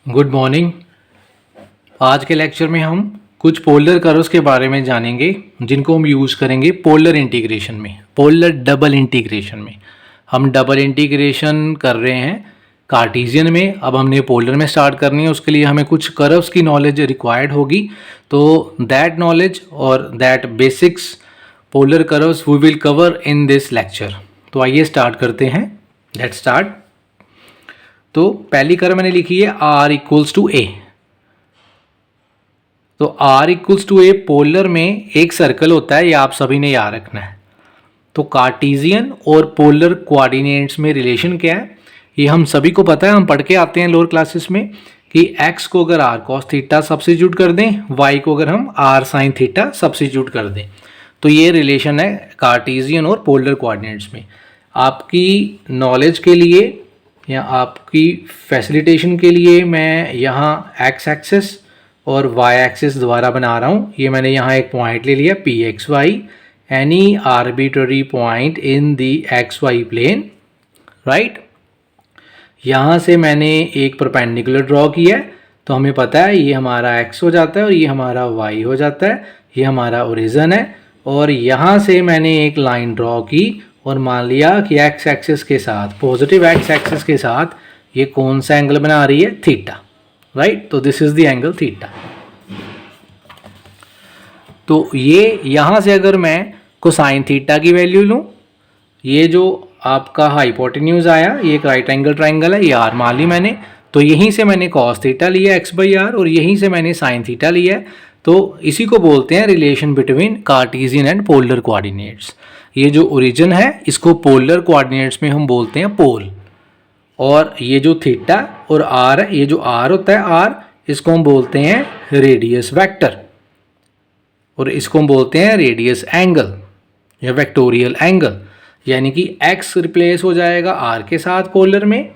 Good morning. आज के lecture में हम कुछ पोलर कर्व्स के बारे में जानेंगे जिनको हम यूज़ करेंगे पोलर इंटीग्रेशन में, पोलर डबल इंटीग्रेशन में। हम डबल इंटीग्रेशन कर रहे हैं कार्टेशियन में, अब हमने पोलर में स्टार्ट करनी है। उसके लिए हमें कुछ कर्व्स की नॉलेज रिक्वायर्ड होगी, तो दैट नॉलेज और that basics polar curves we will cover in this lecture. तो आइए स्टार्ट करते हैं। Let's start. तो पहली कर्व मैंने लिखी है r इक्वल्स टू ए। तो r equals to a polar में एक सर्कल होता है, ये आप सभी ने याद रखना है। तो कार्टेशियन और पोलर कोऑर्डिनेट्स में रिलेशन क्या है ये हम सभी को पता है, हम पढ़ के आते हैं लोअर क्लासेस में कि x को अगर r cos थीटा सब्स्टिट्यूट कर दें, y को अगर हम r sin थीटा सब्स्टिट्यूट कर दें, तो ये रिलेशन है कार्टेशियन और पोलर कोऑर्डिनेट्स में। आपकी नॉलेज के लिए या आपकी फैसिलिटेशन के लिए मैं यहाँ एक्स एक्सिस और वाई एक्सिस द्वारा बना रहा हूँ। ये मैंने यहाँ एक पॉइंट ले लिया P X Y, any arbitrary point in the X Y plane, right. यहाँ से मैंने एक परपेंडिकुलर ड्रॉ किया है, तो हमें पता है ये हमारा एक्स हो जाता है और ये हमारा वाई हो जाता है, ये हमारा ओरिजिन है। और यहाँ से मैंने एक लाइन ड्रॉ की और मान लिया कि एक्स एक्सिस के साथ, पॉजिटिव एक्स एक्सिस के साथ ये कौन सा एंगल बना रही है, थीटा, राइट। तो this is the angle theta. तो ये यहाँ से अगर मैं कोसाइन थीटा की वैल्यू लूँ, ये जो आपका हाइपोटेन्यूज आया ये एक राइट एंगल ट्राइंगल है, ये आर मान ली मैंने, तो यहीं से मैंने कॉस थीटा लिया एक्स बाई आर और यहीं से मैंने साइन थीटा लिया है। तो इसी को बोलते हैं relation between Cartesian and polar coordinates. ये जो ओरिजिन है इसको पोलर कोऑर्डिनेट्स में हम बोलते हैं पोल, और ये जो थीटा और आर है, ये जो आर होता है आर, इसको हम बोलते हैं रेडियस वेक्टर, और इसको हम बोलते हैं रेडियस एंगल या वेक्टोरियल एंगल। यानी कि x रिप्लेस हो जाएगा r के साथ पोलर में,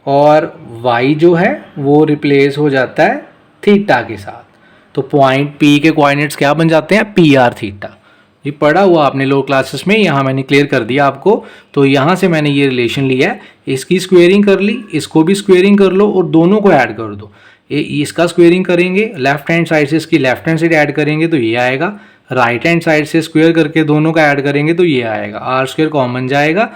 और y जो है वो रिप्लेस हो जाता है थीटा के साथ। तो पॉइंट P के कोऑर्डिनेट्स क्या बन जाते हैं, पी आर थीटा। ये पढ़ा हुआ आपने लोअर क्लासेस में, यहाँ मैंने क्लियर कर दिया आपको। तो यहाँ से मैंने ये रिलेशन लिया है, इसकी स्क्वेयरिंग कर ली, इसको भी स्क्वेयरिंग कर लो और दोनों को ऐड कर दो। इसका स्क्वेयरिंग करेंगे, लेफ्ट हैंड साइड से इसकी लेफ्ट हैंड साइड ऐड करेंगे तो ये आएगा, राइट हैंड साइड से स्क्वेयर करके दोनों का ऐड करेंगे तो ये आएगा, आर स्क्वेयर कॉमन जाएगा,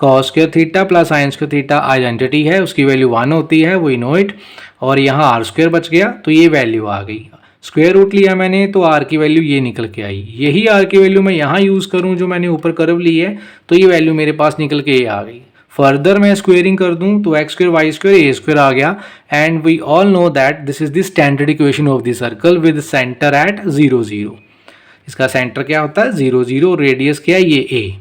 cos square theta plus sine square theta identity है, उसकी वैल्यू 1 होती है, वी नो इट। और यहाँ आर स्क्वेयर बच गया तो ये वैल्यू आ गई, स्क्वायर रूट लिया मैंने तो आर की वैल्यू ये निकल के आई। यही आर की वैल्यू मैं यहाँ यूज़ करूँ जो मैंने ऊपर कर्व ली है, तो ये वैल्यू मेरे पास निकल के ये आ गई। फर्दर मैं स्क्वेयरिंग कर दूँ तो X square Y square A square आ गया, and we all know that this is the standard equation of the circle with centre at 0 0। इसका सेंटर क्या होता है 0 0, रेडियस क्या है ये ए,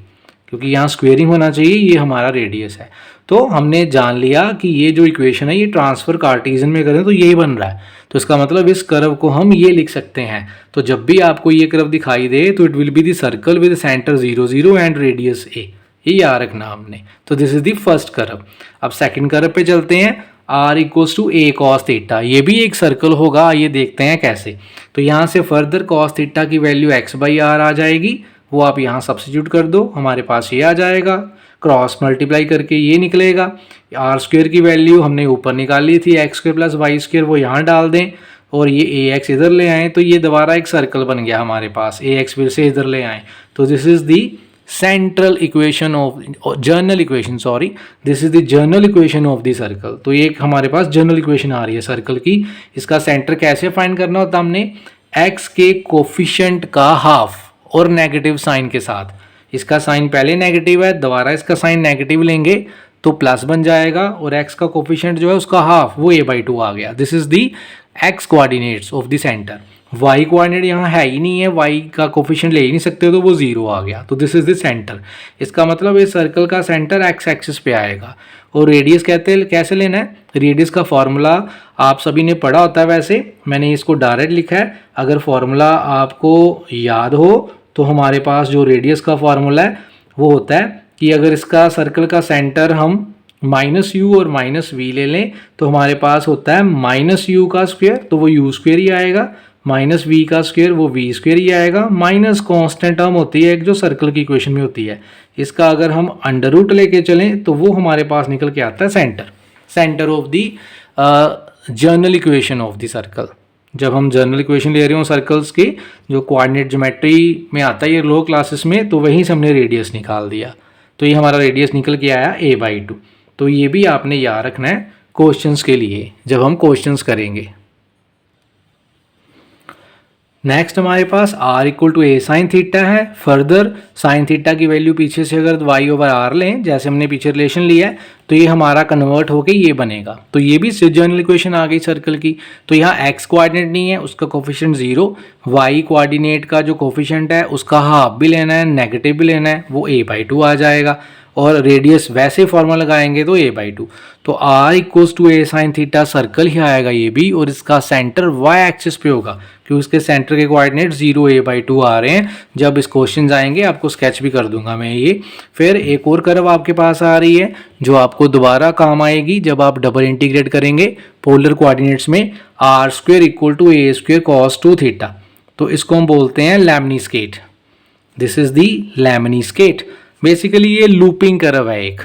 क्योंकि यहाँ स्क्वेयरिंग होना चाहिए, ये हमारा रेडियस है। तो हमने जान लिया कि ये जो इक्वेशन है ये ट्रांसफर कार्टेशियन में करें तो यही बन रहा है, तो इसका मतलब इस कर्व को हम ये लिख सकते हैं। तो जब भी आपको ये कर्व दिखाई दे तो it will be the circle with centre 0 0 and radius A, ये याद रखना हमने। तो this is the first curve. अब सेकंड कर्व पे चलते हैं, r equals to A cos theta, ये भी एक सर्कल होगा, ये देखते हैं कैसे। तो यहाँ से फर्दर कॉस थीटा की वैल्यू एक्स बाई आर आ जाएगी, वो आप यहाँ सब्स्टिट्यूट कर दो, हमारे पास ये आ जाएगा, क्रॉस मल्टीप्लाई करके ये निकलेगा। आर स्क्वेयर की वैल्यू हमने ऊपर निकाल ली थी X square plus Y square, वो यहाँ डाल दें और ये ए एक्स इधर ले आएँ तो ये दोबारा एक सर्कल बन गया हमारे पास, ए एक्स फिर से इधर ले आएँ। तो this is the central equation of general equation, sorry this is the general equation of the circle. तो ये हमारे पास जर्नल इक्वेशन आ रही है सर्कल की। इसका सेंटर कैसे फाइंड करना होता है, हमने एक्स के कोफिशिएंट का हाफ और नेगेटिव साइन के साथ, इसका साइन पहले नेगेटिव है, दोबारा इसका साइन नेगेटिव लेंगे तो प्लस बन जाएगा, और x का कोफिशिएंट जो है उसका हाफ, वो a/2 आ गया। This is the x coordinates of the centre. y coordinate यहाँ है ही नहीं है, y का कोफिशिएंट ले ही नहीं सकते तो वो 0 आ गया। तो दिस इज द सेंटर। इसका मतलब इस सर्कल का सेंटर x एक्सिस पे आएगा। और रेडियस कैसे लेना है, रेडियस का फॉर्मूला आप सभी ने पढ़ा होता है, वैसे मैंने इसको डायरेक्ट लिखा है। अगर फॉर्मूला आपको याद हो तो हमारे पास जो रेडियस का फॉर्मूला है वो होता है कि अगर इसका सर्कल का सेंटर हम माइनस यू और माइनस वी ले लें तो हमारे पास होता है माइनस यू का स्क्वायर, तो वो यू स्क्वायर ही आएगा, माइनस वी का स्क्वायर वो वी स्क्वायर ही आएगा, माइनस कांस्टेंट टर्म होती है एक जो सर्कल की इक्वेशन में होती है, इसका अगर हम अंडर रूट लेके चलें तो वो हमारे पास निकल के आता है centre of the general equation of the circle. जब हम जर्नल इक्वेशन ले रहे हो सर्कल्स की, जो कोऑर्डिनेट ज्योमेट्री में आता है ये लो क्लासेस में, तो वहीं से हमने रेडियस निकाल दिया। तो ये हमारा रेडियस निकल के आया a/2। तो ये भी आपने याद रखना है क्वेश्चंस के लिए जब हम क्वेश्चंस करेंगे। नेक्स्ट हमारे पास r equal to a sine theta है। फर्दर साइन थीटा की वैल्यू पीछे से अगर y/r लें, जैसे हमने पीछे रिलेशन लिया है, तो ये हमारा कन्वर्ट होके ये बनेगा। तो ये भी जनरल इक्वेशन आ गई सर्कल की। तो यहाँ x कोऑर्डिनेट नहीं है, उसका कोफिशिएंट 0, y कोऑर्डिनेट का जो कोफिशिएंट है उसका हाफ भी लेना है, नेगेटिव भी लेना है, वो a/2 आ जाएगा। और रेडियस वैसे फॉर्मूला लगाएंगे तो a/2। तो r equals to a sine theta circle ही आएगा ये भी, और इसका सेंटर y एक्सिस पे होगा क्योंकि उसके सेंटर के कोऑर्डिनेट 0 a/2 आ रहे हैं। जब इस क्वेश्चन आएंगे आपको स्केच भी कर दूंगा मैं ये। फिर एक और कर्व आपके पास आ रही है जो आपको दोबारा काम आएगी जब आप डबल इंटीग्रेट करेंगे पोलर कोऑर्डिनेट्स में, r² equal to a² cos 2 theta. तो इसको हम बोलते हैं lemniscate. This is the lemniscate. Basically ये लूपिंग कर्व है एक,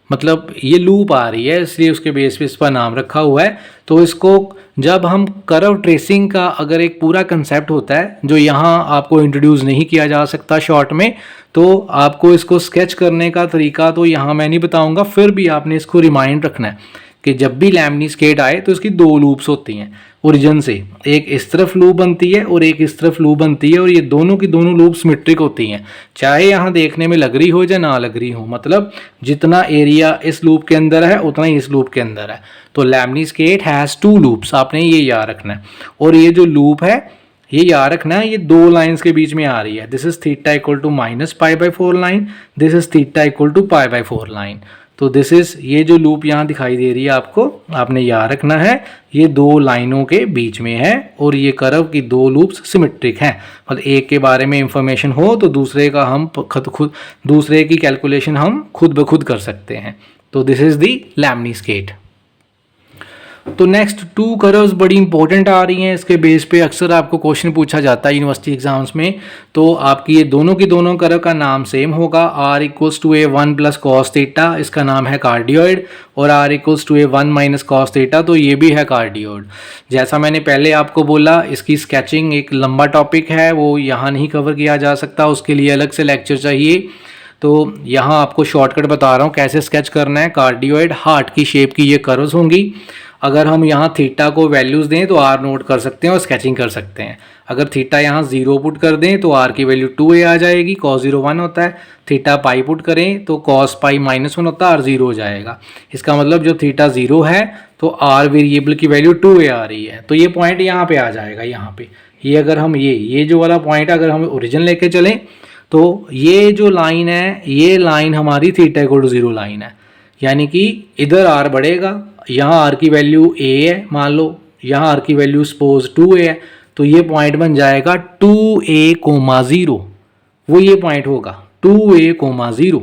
मतलब ये लूप आ रही है इसलिए उसके बेस पे इस पर नाम रखा हुआ है। तो इसको जब हम कर्व ट्रेसिंग का अगर एक पूरा कंसेप्ट होता है जो यहाँ आपको इंट्रोड्यूस नहीं किया जा सकता शॉर्ट में, तो आपको इसको स्केच करने का तरीका तो यहाँ मैं नहीं बताऊँगा, फिर भी आपने इसको रिमाइंड रखना है कि जब भी लैमनीस्केट आए तो इसकी दो लूप्स होती हैं ओरिजिन से, एक इस तरफ लूप बनती है और एक इस तरफ लूप बनती है, और ये दोनों की दोनों लूप सिमेट्रिक होती हैं, चाहे यहाँ देखने में लग रही हो या ना लग रही हो। मतलब जितना एरिया इस लूप के अंदर है उतना ही इस लूप के अंदर है। तो लैमनीस्केट हैज़ 2 लूप्स, आपने ये याद रखना है। और ये जो लूप है ये याद रखना है, ये दो लाइंस के बीच में आ रही है। This is theta equal to -π/4 line, this is theta equal to π/4 line. तो दिस इज, ये जो लूप यहाँ दिखाई दे रही है आपको, आपने याद रखना है ये दो लाइनों के बीच में है, और ये कर्व की दो लूप्स सिमेट्रिक हैं। मतलब एक के बारे में इंफॉर्मेशन हो तो दूसरे का हम खुद दूसरे की कैलकुलेशन हम खुद ब खुद कर सकते हैं। तो दिस इज दी लैमनीस्केट। तो नेक्स्ट 2 कर्व्स बड़ी इंपॉर्टेंट आ रही हैं, इसके बेस पे अक्सर आपको क्वेश्चन पूछा जाता है यूनिवर्सिटी एग्जाम्स में। तो आपकी ये दोनों की दोनों कर्व का नाम सेम होगा, r equals to a1 plus cos theta, इसका नाम है कार्डियोइड, और r equals to a1 minus cos theta, तो ये भी है कार्डियोइड। जैसा मैंने पहले आपको बोला, इसकी स्केचिंग एक लंबा टॉपिक है, वो यहाँ नहीं कवर किया जा सकता, उसके लिए अलग से लेक्चर चाहिए। तो यहाँ आपको शॉर्टकट बता रहा हूँ कैसे स्केच करना है। कार्डियोइड हार्ट की शेप की ये कर्व्स होंगी। अगर हम यहाँ थीटा को वैल्यूज़ दें तो r नोट कर सकते हैं और स्केचिंग कर सकते हैं। अगर थीटा यहाँ 0 पुट कर दें तो r की वैल्यू 2a आ जाएगी, cos 0 1 होता है। थीटा पाई पुट करें तो cos पाई -1 होता है, r 0 हो जाएगा। इसका मतलब जब थीटा 0 है तो r वेरिएबल की वैल्यू 2a आ रही है, तो ये पॉइंट यहाँ पे आ जाएगा। यहाँ पे ये अगर हम ये जो वाला पॉइंट अगर हम ओरिजिन लेके चलें तो ये जो लाइन है ये लाइन हमारी थीटा इक्वल टू 0 लाइन है, यानी कि इधर r बढ़ेगा, यहाँ r की वैल्यू a है मान लो, यहाँ r की वैल्यू सपोज 2a है, तो ये पॉइंट बन जाएगा 2a,0। वो ये पॉइंट होगा 2a,0।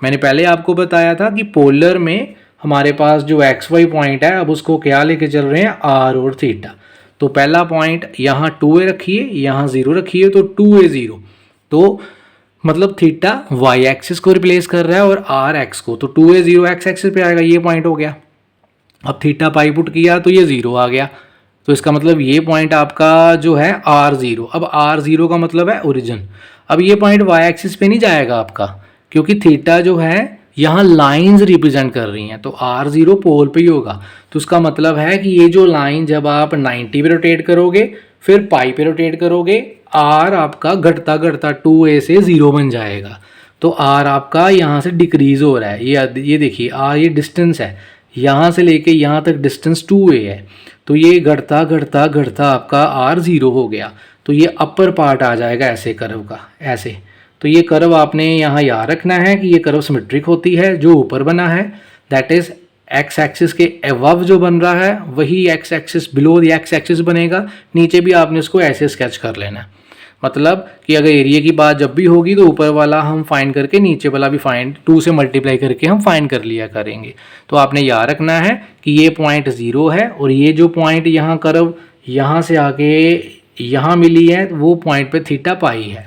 मैंने पहले आपको बताया था कि पोलर में हमारे पास जो xy पॉइंट है, अब उसको क्या लेके चल रहे हैं, r और थीटा। तो पहला पॉइंट यहाँ 2a रखिए, यहाँ 0 रखिए, तो 2a0, तो मतलब थीटा y एक्सिस को रिप्लेस कर रहा है और r x को, तो 2a0 x एक्सिस पे आएगा, ये पॉइंट हो गया। अब थीटा पाई पुट किया तो ये 0 आ गया, तो इसका मतलब ये पॉइंट आपका जो है r0। अब r0 का मतलब है ओरिजिन। अब ये पॉइंट y एक्सिस पे नहीं जाएगा आपका, क्योंकि थीटा जो है यहाँ लाइंस रिप्रेजेंट कर रही हैं, तो r0 पोल पे ही होगा। तो उसका मतलब है कि ये जो लाइन जब आप 90 पे रोटेट करोगे फिर पाई पे रोटेट करोगे, r आपका घटता घटता 2a से 0 बन जाएगा। तो r आपका यहाँ से डिक्रीज हो रहा है। ये देखिए r ये डिस्टेंस है, यहाँ से लेके यहाँ तक डिस्टेंस 2a है, तो ये घटता घटता घटता आपका r0 हो गया। तो ये अपर पार्ट आ जाएगा ऐसे कर्व का, ऐसे। तो ये कर्व आपने यहाँ याद रखना है कि ये कर्व सिमेट्रिक होती है। जो ऊपर बना है दैट इज एक्स एक्सिस के अबव जो बन रहा है वही x axis below the x axis बनेगा। नीचे भी आपने उसको ऐसे स्केच कर लेना। मतलब कि अगर एरिया की बात जब भी होगी तो ऊपर वाला हम फाइंड करके नीचे वाला भी फाइंड 2 से मल्टीप्लाई करके हम फाइंड कर लिया करेंगे। तो आपने याद रखना है कि ये पॉइंट 0 है, और ये जो पॉइंट यहाँ कर्व यहाँ से आके यहाँ मिली है वो पॉइंट पे थीटा पाई है,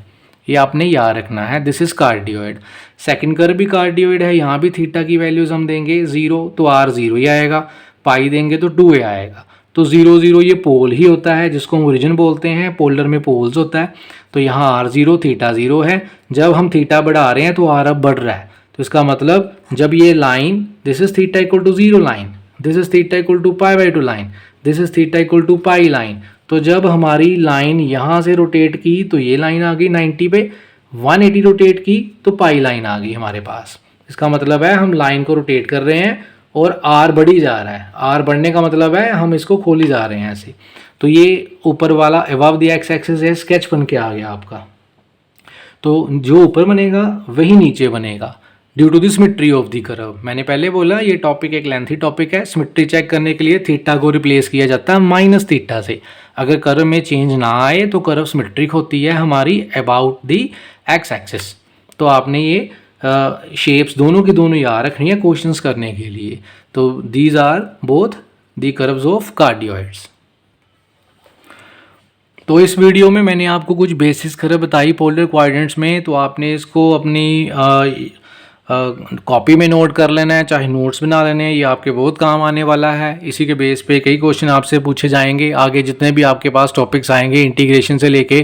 ये आपने याद रखना है। This is cardioid. Second curve भी कार्डियोइड है, यहाँ भी थीटा की वैल्यूज हम देंगे 0 तो r 0 ही आएगा, पाई देंगे तो 2a आएगा। तो 0 0 ये पोल ही होता है जिसको हम ओरिजिन बोलते हैं, पोलर में पोल्स होता है। तो यहाँ r0 थीटा 0 है। जब हम थीटा बढ़ा रहे हैं तो r अब बढ़ रहा है, तो इसका मतलब जब ये line this is theta equal to 0 line, this is theta equal to π/2 line, this is theta equal to pi line, तो जब हमारी लाइन यहाँ से रोटेट की तो ये लाइन आ गई 90 पे, 180 रोटेट की तो पाई लाइन आ गई हमारे पास। इसका मतलब है हम लाइन को रोटेट कर रहे हैं और आर बढ़ी जा रहा है। आर बढ़ने का मतलब है हम इसको खोली जा रहे हैं ऐसे। तो ये ऊपर वाला अबव द एक्स एक्सिस है, स्केच बन के आ गया आपका। तो जो ऊपर बनेगा वही नीचे बनेगा due to the symmetry of the curve. मैंने पहले बोला ये टॉपिक एक लेंथी टॉपिक है। सिमेट्री चेक करने के लिए थीटा को रिप्लेस किया जाता है माइनस थीटा से। अगर कर्व में चेंज ना आए तो कर्व सिमेट्रिक होती है हमारी अबाउट द एक्स एक्सिस। तो आपने ये शेप्स दोनों की दोनों याद रखनी है क्वेश्चंस करने के लिए। तो these are both the curves of cardioids. तो इस वीडियो में मैंने आपको कुछ बेसिक्स कर्व बताई पोलर कोऑर्डिनेट्स में, तो आपने इसको अपनी कॉपी में नोट कर लेना है, चाहे नोट्स बना लेने हैं, ये आपके बहुत काम आने वाला है। इसी के बेस पे कई क्वेश्चन आपसे पूछे जाएंगे आगे जितने भी आपके पास टॉपिक्स आएंगे इंटीग्रेशन से लेके।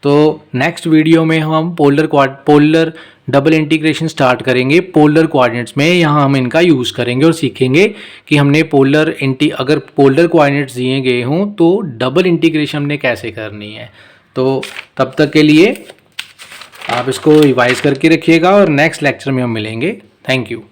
तो नेक्स्ट वीडियो में हम पोलर डबल इंटीग्रेशन स्टार्ट करेंगे पोलर कोऑर्डिनेट्स में। यहाँ हम इनका यूज़ करेंगे और सीखेंगे कि हमने अगर पोलर कोऑर्डिनेट्स दिए गए हों तो डबल इंटीग्रेशन हमने कैसे करनी है। तो तब तक के लिए आप इसको रिवाइज करके रखिएगा और नेक्स्ट लेक्चर में हम मिलेंगे। Thank you.